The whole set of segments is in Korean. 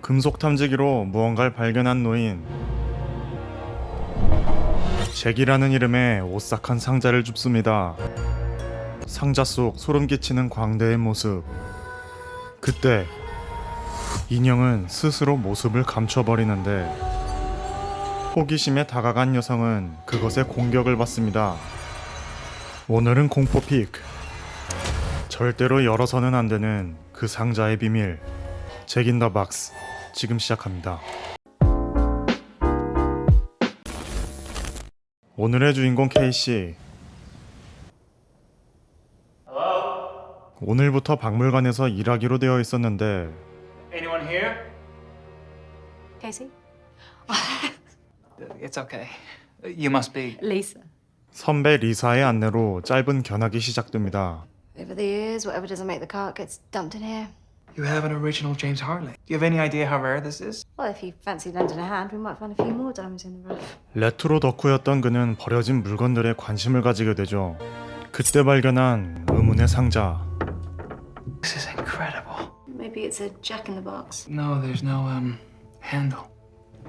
금속 탐지기로 무언가를 발견한 노인. 잭이라는 이름의 오싹한 상자를 줍습니다. 상자 속 소름 끼치는 광대의 모습. 그때 인형은 스스로 모습을 감춰버리는데 호기심에 다가간 여성은 그것의 공격을 받습니다. 오늘은 공포픽. 절대로 열어서는 안 되는 그 상자의 비밀. 잭 인 더 박스. 지금 시작합니다. 오늘의 주인공 K씨. 오늘부터 박물관에서 일하기로 되어 있었는데 Anyone here? Casey? It's okay. You must be. Lisa. 선배 리사의 안내로 짧은 견학이 시작됩니다. Over the years, whatever doesn't make the cut gets dumped in here. You have an original James Hartley. Do you have any idea how rare this is? Well, if you fancy lending a hand, we might find a few more diamonds in the rough. 레트로 덕후였던 그는 버려진 물건들에 관심을 가지게 되죠. 그때 발견한 의문의 상자. This is incredible. Maybe it's a jack in the box. No, there's no handle.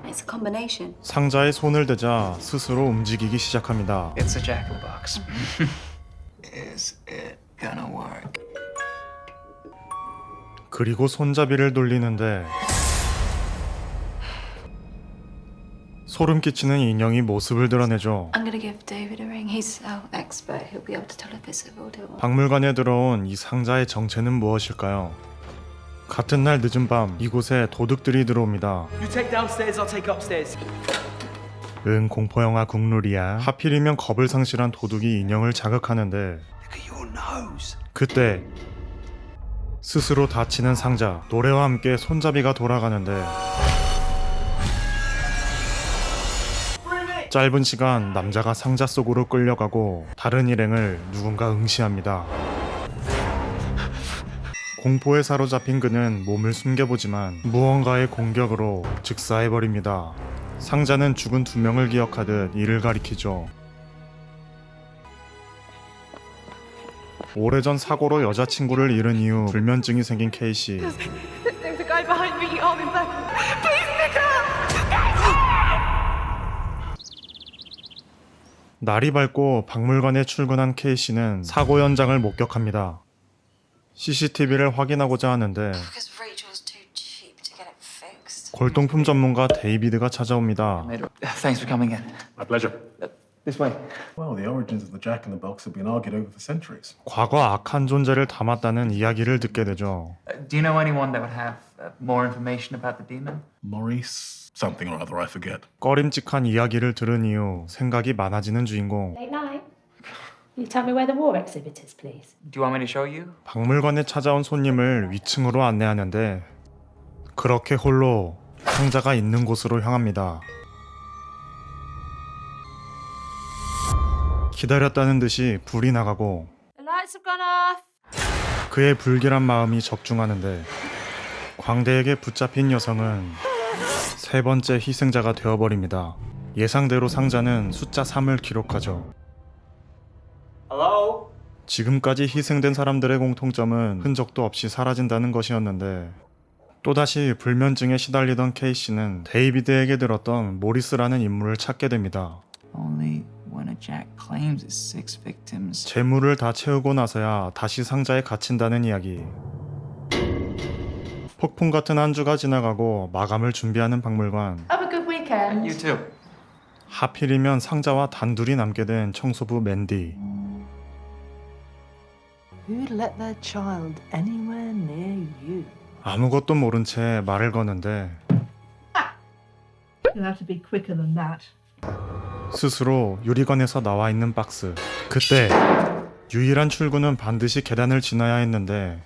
It's a combination. 상자에 손을 대자 스스로 움직이기 시작합니다. It's a jack in the box. Is it gonna work? 그리고 손잡이를 돌리는데 소름 끼치는 인형이 모습을 드러내죠. I'm gonna give David a ring. He's so expert. He'll be able to tell if it's a vaudeville. 박물관에 들어온 이 상자의 정체는 무엇일까요? 같은 날 늦은 밤 이곳에 도둑들이 들어옵니다. You take downstairs, I'll take upstairs. 응, 공포영화 국룰이야. 하필이면 겁을 상실한 도둑이 인형을 자극하는데 Look at your nose. 그때 스스로 다치는 상자, 노래와 함께 손잡이가 돌아가는데 짧은 시간 남자가 상자 속으로 끌려가고 다른 일행을 누군가 응시합니다. 공포에 사로잡힌 그는 몸을 숨겨보지만 무언가의 공격으로 즉사해버립니다. 상자는 죽은 두 명을 기억하듯 이를 가리키죠. 오래전 사고로 여자친구를 잃은 이후 불면증이 생긴 K씨. There's a guy behind me, arm in back. Please pick up! 날이 밝고 박물관에 출근한 K씨는 사고 현장을 목격합니다. CCTV를 확인하고자 하는데 Because Rachel's too cheap to get it fixed. 골동품 전문가 데이비드가 찾아옵니다. Thanks for coming in. My pleasure. This way. Well, the origins of the Jack in the Box have been argued over for centuries. 과거 악한 존재를 담았다는 이야기를 듣게 되죠. Do you know anyone that would have more information about the demon? Maurice something or other, I forget. 꺼림칙한 이야기를 들은 이후 생각이 많아지는 주인공. Late night. Can you tell me where the war exhibit is, please? Do you want me to show you? 박물관에 찾아온 손님을 위층으로 안내하는데 그렇게 홀로 상자가 있는 곳으로 향합니다. 기다렸다는 듯이 불이 나가고 The lights have gone off. 그의 불길한 마음이 적중하는데 광대에게 붙잡힌 여성은 세 번째 희생자가 되어버립니다. 예상대로 상자는 숫자 3을 기록하죠. Hello? 지금까지 희생된 사람들의 공통점은 흔적도 없이 사라진다는 것이었는데 또다시 불면증에 시달리던 K씨는 데이비드에게 들었던 모리스라는 인물을 찾게 됩니다. Only when a jack claims it's 6 victims. 재물을 다 채우고 나서야 다시 상자에 갇힌다는 이야기. 폭풍 같은 한 주가 지나가고 마감을 준비하는 박물관. Have a good weekend. You too. 하필이면 상자와 단둘이 남게 된 청소부 맨디. Who'd let their child anywhere near you? 아무것도 모른 채 말을 거는데 You'll have to be quicker than that. 스스로 유리관에서 나와 있는 박스. 그때 유일한 출구는 반드시 계단을 지나야 했는데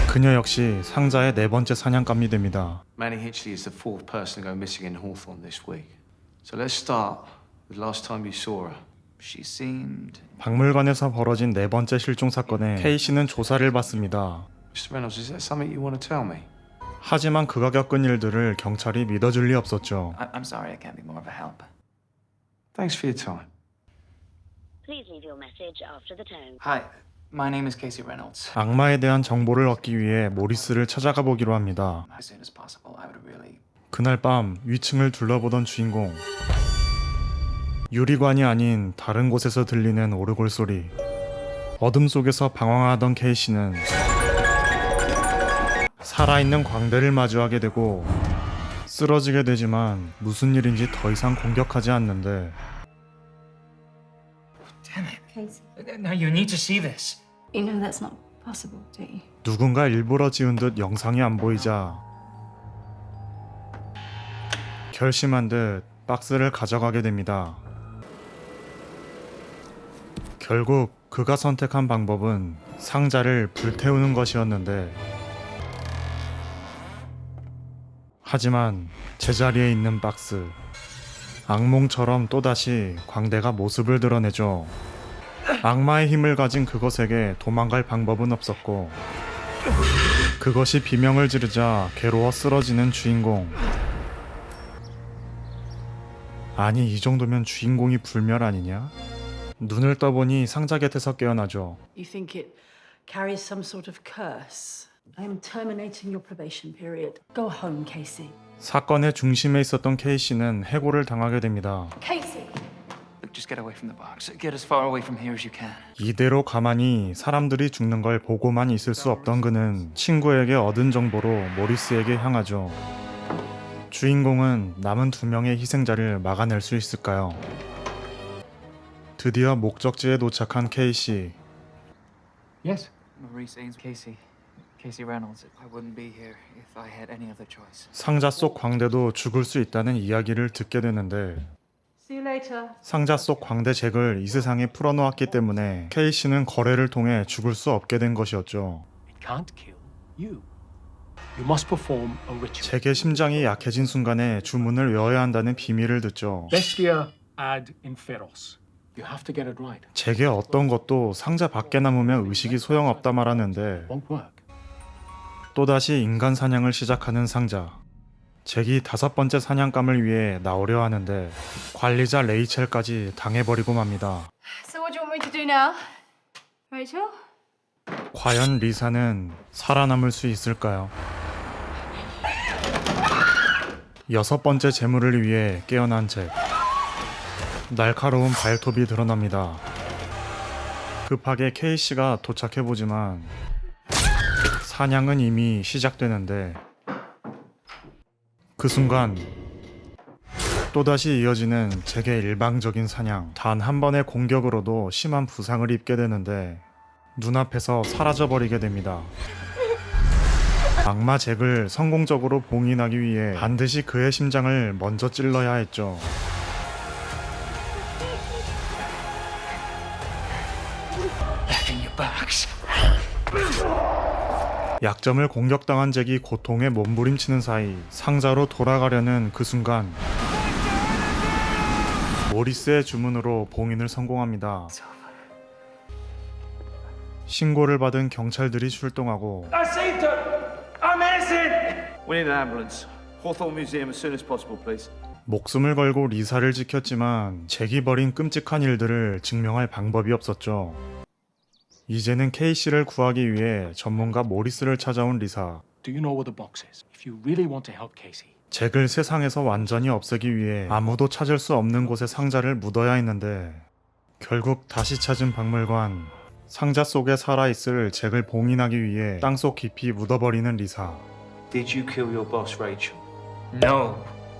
그녀 역시 상자의 네 번째 사냥감이 됩니다. Manny Hitchley is the fourth person to go missing in Hawthorne this week. So let's start with last time you saw her. She seemed... 박물관에서 벌어진 네 번째 실종 사건에 K씨는 조사를 받습니다. Mr. Reynolds, is that something you want to tell me? 하지만 그가 겪은 일들을 경찰이 믿어줄 리 없었죠. I'm sorry, I can't be more of a help. Thanks for your time. Please leave your message after the tone. Hi, My name is Casey Reynolds. 악마에 대한 정보를 얻기 위해 모리스를 찾아가 보기로 합니다. As soon as possible, I would really. 그날 밤 위층을 둘러보던 주인공. 유리관이 아닌 다른 곳에서 들리는 오르골 소리. 어둠 속에서 방황하던 케이시는 살아있는 광대를 마주하게 되고 쓰러지게 되지만 무슨 일인지 더 이상 공격하지 않는데 Damn it. Casey, Now you need to see this. you know that's not possible, do you? 누군가 일부러 지은 듯 영상이 안 보이자 결심한 듯 박스를 가져가게 됩니다. 결국 그가 선택한 방법은 상자를 불태우는 것이었는데 하지만 제자리에 있는 박스 악몽처럼 또다시 광대가 모습을 드러내죠. 악마의 힘을 가진 그것에게 도망갈 방법은 없었고 그것이 비명을 지르자 괴로워 쓰러지는 주인공. 아니 이 정도면 주인공이 불멸 아니냐? 눈을 떠보니 상자 곁에서 깨어나죠. You think it carries some sort of curse? I am terminating your probation period. Go home, Casey. 사건의 중심에 있었던 케이시는 해고를 당하게 됩니다. Casey! Look, just get away from the box. Get as far away from here as you can. 이대로 가만히 사람들이 죽는 걸 보고만 있을 수 없던 그는 친구에게 얻은 정보로 모리스에게 향하죠. 주인공은 남은 2명의 희생자를 막아낼 수 있을까요? 드디어 목적지에 도착한 케이시. Yes. Maurice Ains, Casey Reynolds. I wouldn't be here if I had any other choice. 상자 속 광대도 죽을 수 있다는 이야기를 듣게 되는데 See you later. 상자 속 광대 잭을 이 세상에 풀어놓았기 때문에 케이시는 거래를 통해 죽을 수 없게 된 것이었죠. It can't kill you. You must perform a ritual. 잭의 심장이 약해진 순간에 주문을 외워야 한다는 비밀을 듣죠. Bestia ad inferos. You have to get it right. 잭의 어떤 것도 상자 밖에 남으면 의식이 소용없다 말하는데 Won't work. 또다시 인간 사냥을 시작하는 상자. 잭이 5번째 사냥감을 위해 나오려 하는데 관리자 레이첼까지 당해버리고 맙니다. So what do you want me to do now? Rachel? 과연 리사는 살아남을 수 있을까요? 6번째 재물을 위해 깨어난 잭. 날카로운 발톱이 드러납니다. 급하게 케이씨가 도착해보지만 사냥은 이미 시작되는데 그 순간 또다시 이어지는 잭의 일방적인 사냥. 단 한 번의 공격으로도 심한 부상을 입게 되는데 눈앞에서 사라져버리게 됩니다. 악마 잭을 성공적으로 봉인하기 위해 반드시 그의 심장을 먼저 찔러야 했죠. Back in your box. 약점을 공격당한 잭이 고통에 몸부림치는 사이 상자로 돌아가려는 그 순간 모리스의 주문으로 봉인을 성공합니다. 신고를 받은 경찰들이 출동하고 I saved her! I'm innocent! We need an ambulance. Hawthorne Museum as soon as possible, please. 목숨을 걸고 리사를 지켰지만 잭이 벌인 끔찍한 일들을 증명할 방법이 없었죠. 이제는 케이씨를 구하기 위해 전문가 모리스를 찾아온 리사. Do you know where the box is? If you really want to help Casey. 잭을 세상에서 완전히 없애기 위해 아무도 찾을 수 없는 곳에 상자를 묻어야 했는데 결국 다시 찾은 박물관. 상자 속에 살아있을 잭을 봉인하기 위해 땅속 깊이 묻어버리는 리사. Did you kill your boss, Rachel? No.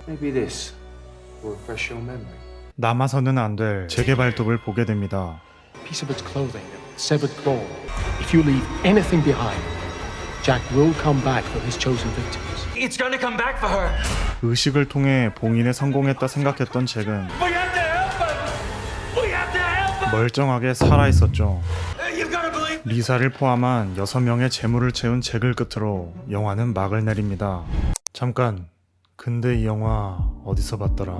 Maybe this will refresh your memory. 남아서는 안 될 잭의 발톱을 보게 됩니다. Piece of its clothing, a severed claw. If you leave anything behind, Jack will come back for his chosen victims. It's gonna come back for her. 의식을 통해 봉인에 성공했다 생각했던 잭은 We have to help her! We have to help her! 멀쩡하게 살아있었죠. You've got to believe. 리사를 포함한 6명의 재물을 채운 잭을 끝으로 영화는 막을 내립니다. 잠깐, 근데 이 영화 어디서 봤더라?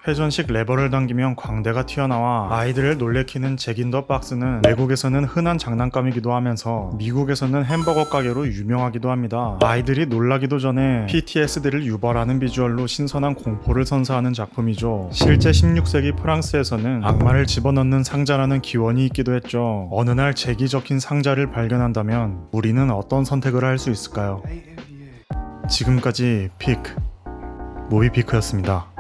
회전식 레버를 당기면 광대가 튀어나와 아이들을 놀래키는 잭 인 더 박스는 외국에서는 흔한 장난감이기도 하면서 미국에서는 햄버거 가게로 유명하기도 합니다. 아이들이 놀라기도 전에 PTSD를 유발하는 비주얼로 신선한 공포를 선사하는 작품이죠. 실제 16세기 프랑스에서는 악마를 집어넣는 상자라는 기원이 있기도 했죠. 어느 날 잭이 적힌 상자를 발견한다면 우리는 어떤 선택을 할 수 있을까요? 지금까지 피크 무비피크였습니다.